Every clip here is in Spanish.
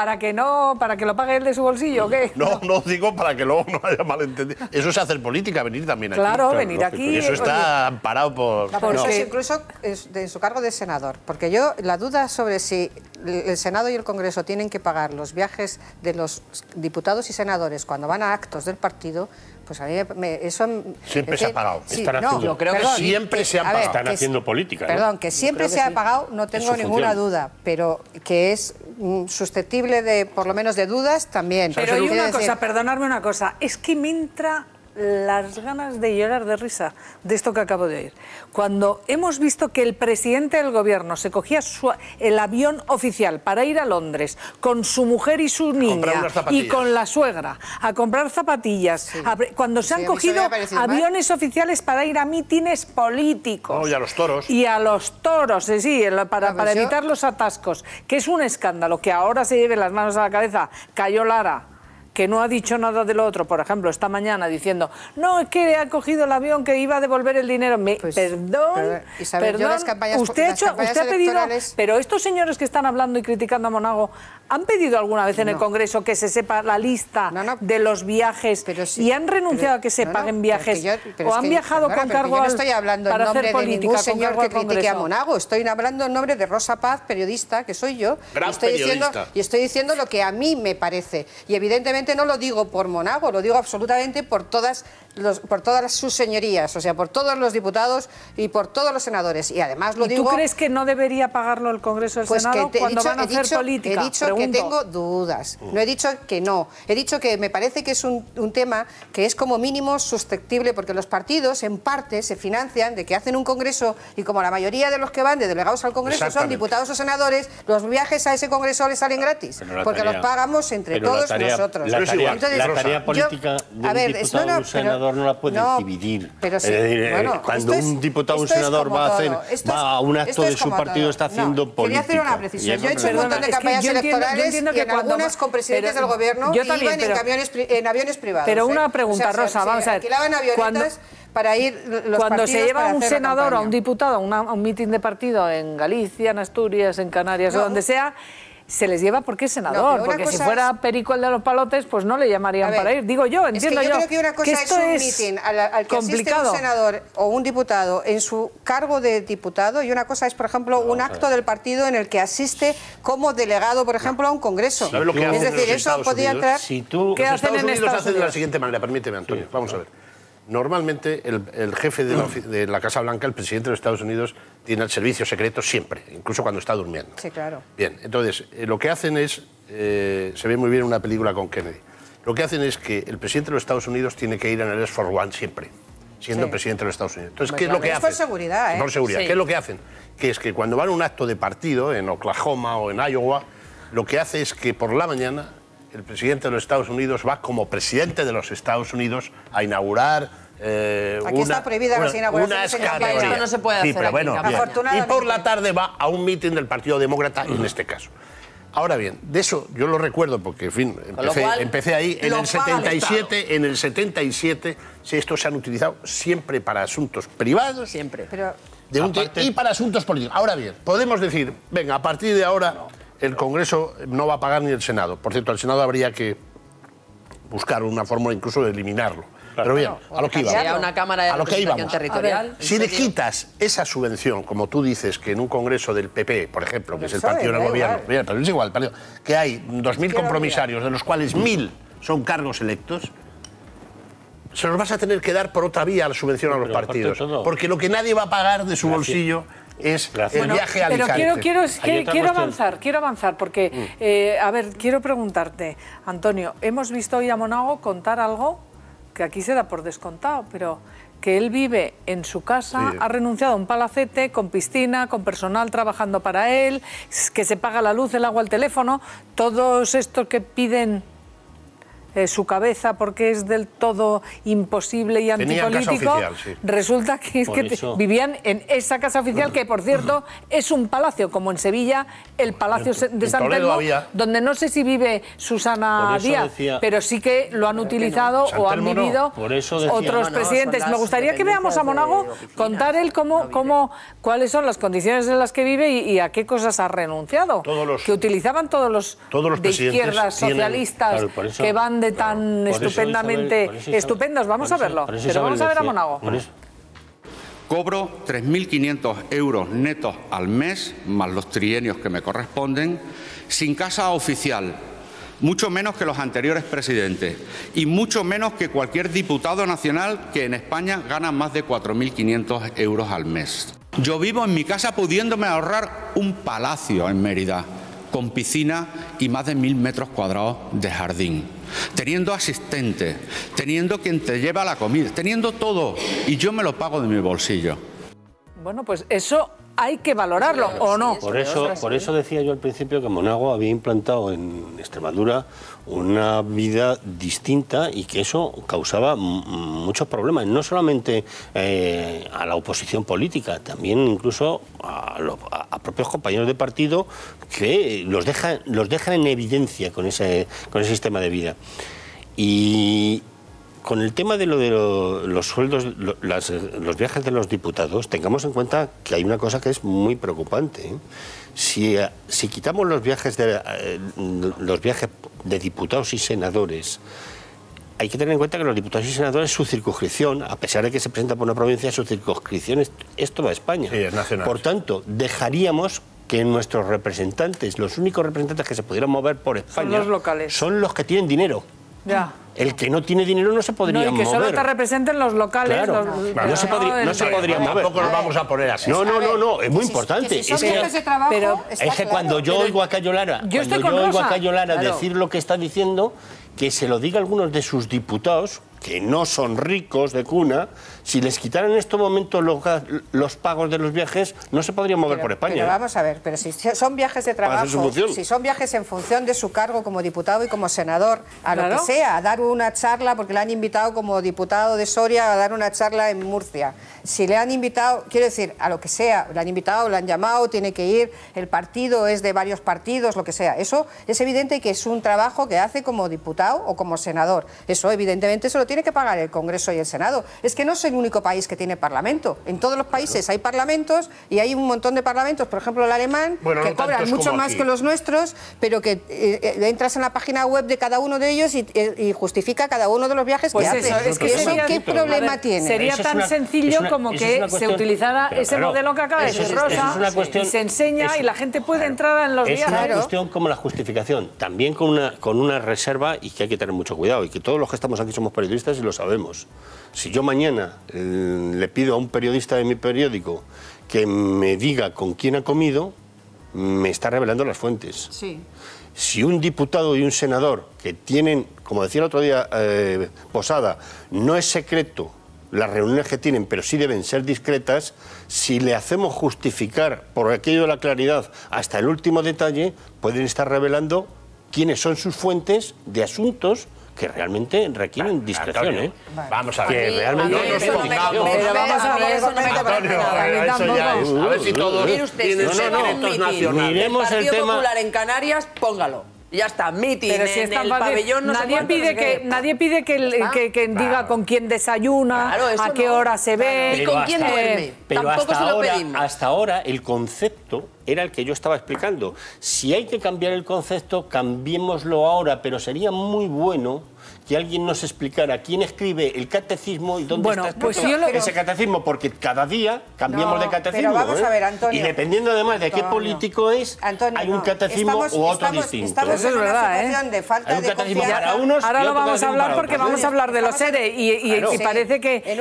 ¿Para que lo pague él de su bolsillo o qué? No digo para que luego no haya malentendido. Eso es hacer política, venir también aquí. Claro, venir lógico. aquí. Y eso está amparado por... No, pero eso incluso de su cargo de senador. Porque yo, la duda sobre si el Senado y el Congreso tienen que pagar los viajes de los diputados y senadores cuando van a actos del partido, pues a mí eso... Siempre se ha pagado. Sí, yo creo que siempre se ha pagado. Están haciendo política. Perdón, que siempre se ha pagado, no tengo ninguna duda, pero que es susceptible de, por lo menos, de dudas también. Pero hay una cosa, perdonadme una cosa, es que me entra las ganas de llorar de risa de esto que acabo de oír. Cuando hemos visto que el presidente del gobierno se cogía el avión oficial para ir a Londres con su mujer y su niña y con la suegra a comprar zapatillas, cuando se han cogido aviones oficiales para ir a mítines políticos. Y a los toros. Y a los toros, sí, para evitar los atascos, que es un escándalo, que ahora se lleve las manos a la cabeza. Cayó Lara, que no ha dicho nada de lo otro, por ejemplo, esta mañana diciendo, no, es que ha cogido el avión que iba a devolver el dinero. Perdón, usted ha pedido, pero estos señores que están hablando y criticando a Monago, ¿han pedido alguna vez en el Congreso que se sepa la lista de los viajes y han renunciado a que se paguen viajes? ¿O han viajado con cargo yo no estoy hablando en nombre de ningún señor que critique a Monago, estoy hablando en nombre de Rosa Paz, periodista, que soy yo, y estoy diciendo lo que a mí me parece. Y evidentemente no lo digo por Monago, lo digo absolutamente por todas sus señorías, o sea, por todos los diputados y por todos los senadores. Y además lo digo... ¿Tú crees que no debería pagarlo el Congreso del Senado cuando van a hacer política? He dicho que tengo dudas, no he dicho que no. He dicho que me parece que es un tema que es como mínimo susceptible, porque los partidos en parte se financian de que hacen un Congreso y como la mayoría de los que van de delegados al Congreso son diputados o senadores, los viajes a ese Congreso les salen gratis, porque los pagamos entre todos nosotros. La tarea política de un diputado o un senador no la puedes dividir. Cuando un diputado o un senador va a un acto de su partido, está haciendo política. Quería hacer una precisión. Yo he hecho un montón de campañas electorales y en algunas con presidentes del gobierno iban en aviones privados. Pero una pregunta, Rosa, vamos a ver. Alquilaban avionetas para ir los cuando se lleva un senador o a un diputado a un mitin de partido en Galicia, en Asturias, en Canarias o donde sea, se les lleva porque es senador, porque si fuera Perico el de los palotes, pues no le llamarían para ir. Digo yo, entiendo yo. Creo que una cosa es un mitin al que asiste un senador o un diputado en su cargo de diputado, y una cosa es, por ejemplo, un acto del partido en el que asiste como delegado, por ejemplo, a un congreso. Es decir, eso podría entrar... ¿Qué hacen en Estados Unidos? Hacen de la siguiente manera, permíteme, Antonio, vamos a ver. Normalmente el jefe de la Casa Blanca, el presidente de los Estados Unidos, tiene el servicio secreto siempre, incluso cuando está durmiendo. Sí, claro. Bien, entonces, lo que hacen es, se ve muy bien en una película con Kennedy, lo que hacen es que el presidente de los Estados Unidos tiene que ir en el Air Force One siempre, siendo presidente de los Estados Unidos. Entonces, ¿qué es lo que hacen? Por seguridad, Por seguridad. ¿Qué es lo que hacen? Que es que cuando van a un acto de partido, en Oklahoma o en Iowa, lo que hace es que por la mañana el presidente de los Estados Unidos va como presidente de los Estados Unidos a inaugurar aquí está prohibida las inauguraciones en campaña. Esto no se puede hacer. Sí, pero bueno, y por la tarde va a un mitin del Partido Demócrata, en este caso. Ahora bien, de eso yo lo recuerdo porque, en fin, empecé ahí. En el 77, estos se han utilizado siempre para asuntos privados. Siempre. Y para asuntos políticos. Ahora bien, podemos decir, venga, a partir de ahora el Congreso no va a pagar ni el Senado. Por cierto, al Senado habría que buscar una fórmula incluso de eliminarlo. Pero bien, a lo que íbamos. Una cámara de representación territorial. Si le quitas esa subvención, como tú dices, que en un congreso del PP, por ejemplo, que es el partido del gobierno, pero es igual, que hay 2.000 compromisarios, de los cuales 1.000 son cargos electos, se los vas a tener que dar por otra vía la subvención a los partidos. Porque lo que nadie va a pagar de su bolsillo es el viaje a Alicante. Pero quiero avanzar, porque, a ver, quiero preguntarte, Antonio, hemos visto hoy a Monago contar algo que aquí se da por descontado, pero que él vive en su casa, ha renunciado a un palacete con piscina, con personal trabajando para él, que se paga la luz, el agua, el teléfono, todos estos que piden su cabeza porque es del todo imposible y antipolítico, oficial, sí. Resulta que, vivían en esa casa oficial, que por cierto es un palacio, como en Sevilla, el Palacio de San Telmo, donde no sé si vive Susana Díaz, pero sí que lo han utilizado o han vivido otros presidentes. Me gustaría que veamos a Monago contar él cuáles son las condiciones en las que vive y a qué cosas ha renunciado, que utilizaban todos los de izquierdas socialistas que van de tan estupendamente estupendos. Vamos a verlo, pero vamos a ver a Monago. Cobro 3.500 euros netos al mes, más los trienios que me corresponden, sin casa oficial, mucho menos que los anteriores presidentes y mucho menos que cualquier diputado nacional que en España gana más de 4.500 euros al mes. Yo vivo en mi casa pudiéndome ahorrar un palacio en Mérida, con piscina y más de 1.000 metros cuadrados de jardín, teniendo asistente, teniendo quien te lleva la comida, teniendo todo, y yo me lo pago de mi bolsillo. Bueno, pues eso hay que valorarlo, ¿o no? Por eso decía yo al principio que Monago había implantado en Extremadura una vida distinta y que eso causaba muchos problemas, no solamente a la oposición política, también incluso a propios compañeros de partido, que los dejan en evidencia con ese sistema de vida. Y con el tema de los sueldos, los viajes de los diputados, tengamos en cuenta que hay una cosa que es muy preocupante, ¿eh? Si quitamos los viajes de diputados y senadores, hay que tener en cuenta que los diputados y senadores, su circunscripción, a pesar de que se presenta por una provincia, su circunscripción es toda España. Sí, es nacional. Por tanto, dejaríamos que nuestros representantes, los únicos representantes que se pudieran mover por España, son los locales, son los que tienen dinero. Ya. El que no tiene dinero no se podría mover. Y que solo te representen los locales. Claro. No se podría mover. Tampoco nos vamos a poner así. No, es muy importante. Es que cuando yo oigo a Cayo Lara, decir lo que está diciendo, que se lo diga a algunos de sus diputados, que no son ricos de cuna, si les quitaran en estos momentos los pagos de los viajes, no se podrían mover por España. Pero vamos a ver, pero si son viajes de trabajo, si son viajes en función de su cargo como diputado y como senador, a lo que sea, a dar una charla, porque le han invitado como diputado de Soria a dar una charla en Murcia. Si le han invitado, quiero decir, a lo que sea, le han invitado, le han llamado, tiene que ir, el partido es de varios partidos, lo que sea. Eso es evidente que es un trabajo que hace como diputado o como senador. Eso evidentemente se lo tiene que pagar el Congreso y el Senado. Es que no es el único país que tiene parlamento. En todos los países hay parlamentos y hay un montón de parlamentos, por ejemplo el alemán, que cobran mucho más que los nuestros, pero que entras en la página web de cada uno de ellos y justifica cada uno de los viajes que hace. ¿Qué problema tiene? Sería tan sencillo como que se utilizara ese modelo que acaba de decir Rosa, y se enseña y la gente puede entrar en los viajes. Es una cuestión como la justificación, también con una reserva, y que hay que tener mucho cuidado, y que todos los que estamos aquí somos periodistas y lo sabemos. Si yo mañana le pido a un periodista de mi periódico que me diga con quién ha comido, me está revelando las fuentes. Sí. Si un diputado y un senador que tienen, como decía el otro día Posada, no es secreto las reuniones que tienen, pero sí deben ser discretas, si le hacemos justificar por aquello de la claridad hasta el último detalle, pueden estar revelando quiénes son sus fuentes de asuntos que realmente requieren discreción, ¿eh? Vamos a ver. Que realmente a ver si todos tienen secretos nacionales. Miremos el tema Popular en Canarias, póngalo. Ya está, mitin en el pabellón. Nadie pide que diga con quién desayuna, a qué hora se ve. ¿Y con quién duerme? Tampoco se lo pedimos. Hasta ahora el concepto era el que yo estaba explicando. Si hay que cambiar el concepto, cambiémoslo ahora, pero sería muy bueno que alguien nos explicara quién escribe el catecismo y dónde está ese catecismo, porque cada día cambiamos de catecismo. Pero vamos a ver, Antonio. Y dependiendo además de qué político es, hay un catecismo u otro distinto. Estamos en una situación de falta de confianza. Para unos, ahora lo vamos a hablar porque vamos a hablar de los ERE y parece que en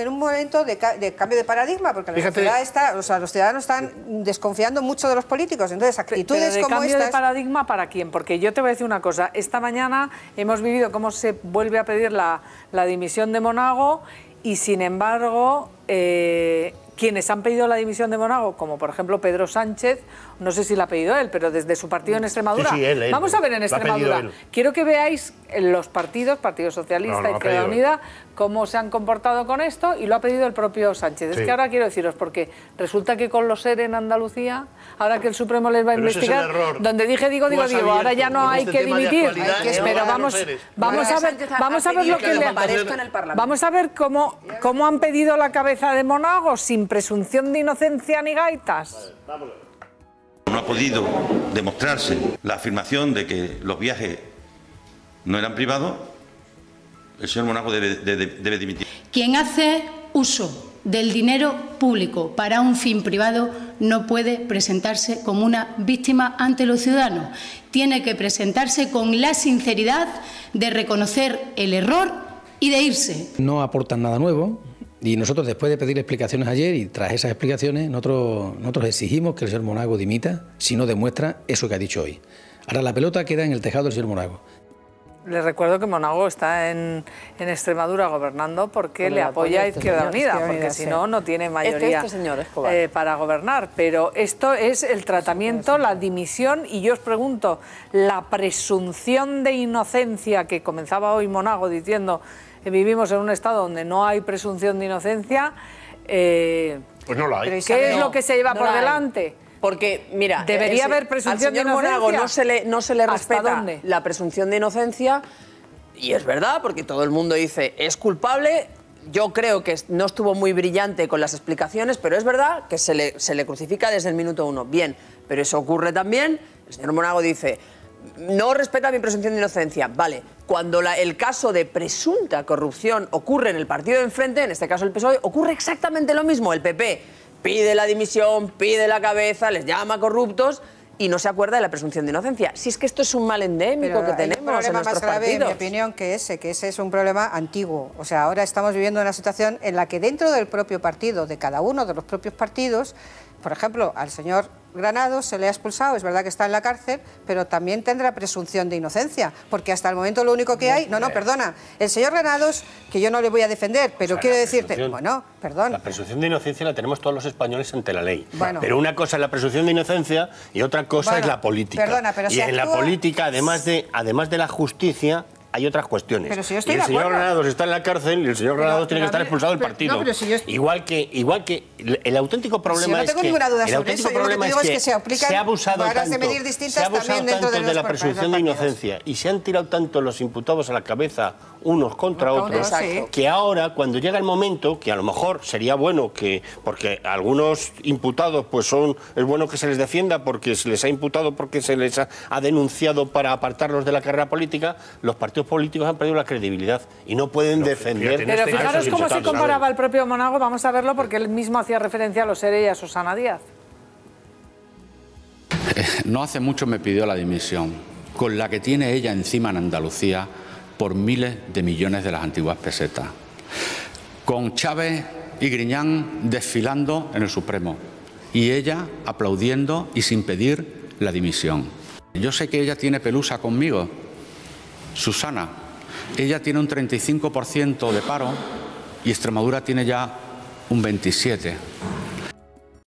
un momento de cambio de paradigma, porque la sociedad está, o sea, los ciudadanos están desconfiando mucho de los políticos. Entonces, actitudes como estas... ¿Cambio de paradigma para quién? Porque yo te voy a decir una cosa. Esta mañana hemos vivido cómo se vuelve a pedir la dimisión de Monago y, sin embargo, quienes han pedido la dimisión de Monago, como por ejemplo Pedro Sánchez, no sé si la ha pedido él, pero desde su partido en Extremadura. Sí, él, vamos a ver en Extremadura. Quiero que veáis los partidos, Partido Socialista, Izquierda Unida, cómo se han comportado con esto, y lo ha pedido el propio Sánchez. Es que ahora quiero deciros, porque resulta que con los ERE en Andalucía, ahora que el Supremo les va a investigar, donde digo, ahora ya no hay que dimitir. Pero vamos a ver lo que le vamos a ver cómo han pedido la cabeza de Monago sin presunción de inocencia ni gaitas. No ha podido demostrarse la afirmación de que los viajes no eran privados. El señor Monago debe dimitir. Quien hace uso del dinero público para un fin privado no puede presentarse como una víctima ante los ciudadanos. Tiene que presentarse con la sinceridad de reconocer el error y de irse. No aportan nada nuevo. Y nosotros, después de pedir explicaciones ayer y tras esas explicaciones, nosotros exigimos que el señor Monago dimita si no demuestra eso que ha dicho hoy. Ahora la pelota queda en el tejado del señor Monago. Les recuerdo que Monago está en Extremadura gobernando porque le apoya a Izquierda Unida, porque si no, no tiene mayoría para gobernar. Pero esto es el tratamiento, la dimisión, y yo os pregunto, la presunción de inocencia que comenzaba hoy Monago diciendo que vivimos en un estado donde no hay presunción de inocencia, pues no la hay. ¿Qué es lo que se lleva por delante? Porque, mira, debería haber presunción de inocencia. Al señor Monago no se le respeta la presunción de inocencia, y es verdad, porque todo el mundo dice es culpable. Yo creo que no estuvo muy brillante con las explicaciones, pero es verdad que se le crucifica desde el minuto 1. Bien, pero eso ocurre también. El señor Monago dice, no respeta mi presunción de inocencia. Vale, cuando el caso de presunta corrupción ocurre en el partido de enfrente, en este caso el PSOE, ocurre exactamente lo mismo. El PP pide la dimisión, pide la cabeza, les llama corruptos y no se acuerda de la presunción de inocencia. Si es que esto es un mal endémico que tenemos en nuestros partidos. Hay un problema más grave, en mi opinión, que ese es un problema antiguo. O sea, ahora estamos viviendo una situación en la que dentro del propio partido, de cada uno de los propios partidos, por ejemplo, al señor Granados se le ha expulsado, es verdad que está en la cárcel, pero también tendrá presunción de inocencia, porque hasta el momento lo único que hay... No, perdona, el señor Granados, que yo no le voy a defender, pero quiero decirte... Bueno, perdón. La presunción de inocencia la tenemos todos los españoles ante la ley. Bueno, pero una cosa es la presunción de inocencia y otra cosa es la política. Perdona, pero y en la política, además de la justicia, hay otras cuestiones. Pero si yo estoy y el señor Granados está en la cárcel y el señor Granados tiene que estar expulsado del partido. No, si igual que el auténtico problema es que el auténtico problema es que se ha abusado tanto de la presunción de inocencia y se han tirado tanto los imputados a la cabeza unos contra otros, que ahora, cuando llega el momento, que a lo mejor sería bueno que, porque algunos imputados pues es bueno que se les defienda porque se les ha imputado, porque se les ha denunciado para apartarlos de la carrera política, los partidos políticos han perdido la credibilidad y no pueden defender. Pero fijaros cómo se comparaba el propio Monago, vamos a verlo, porque él mismo hacía referencia a los ERE y a Susana Díaz. No hace mucho me pidió la dimisión, con la que tiene ella encima en Andalucía por miles de millones de las antiguas pesetas, con Chávez y Griñán desfilando en el Supremo y ella aplaudiendo y sin pedir la dimisión. Yo sé que ella tiene pelusa conmigo, Susana. Ella tiene un 35% de paro y Extremadura tiene ya un 27%.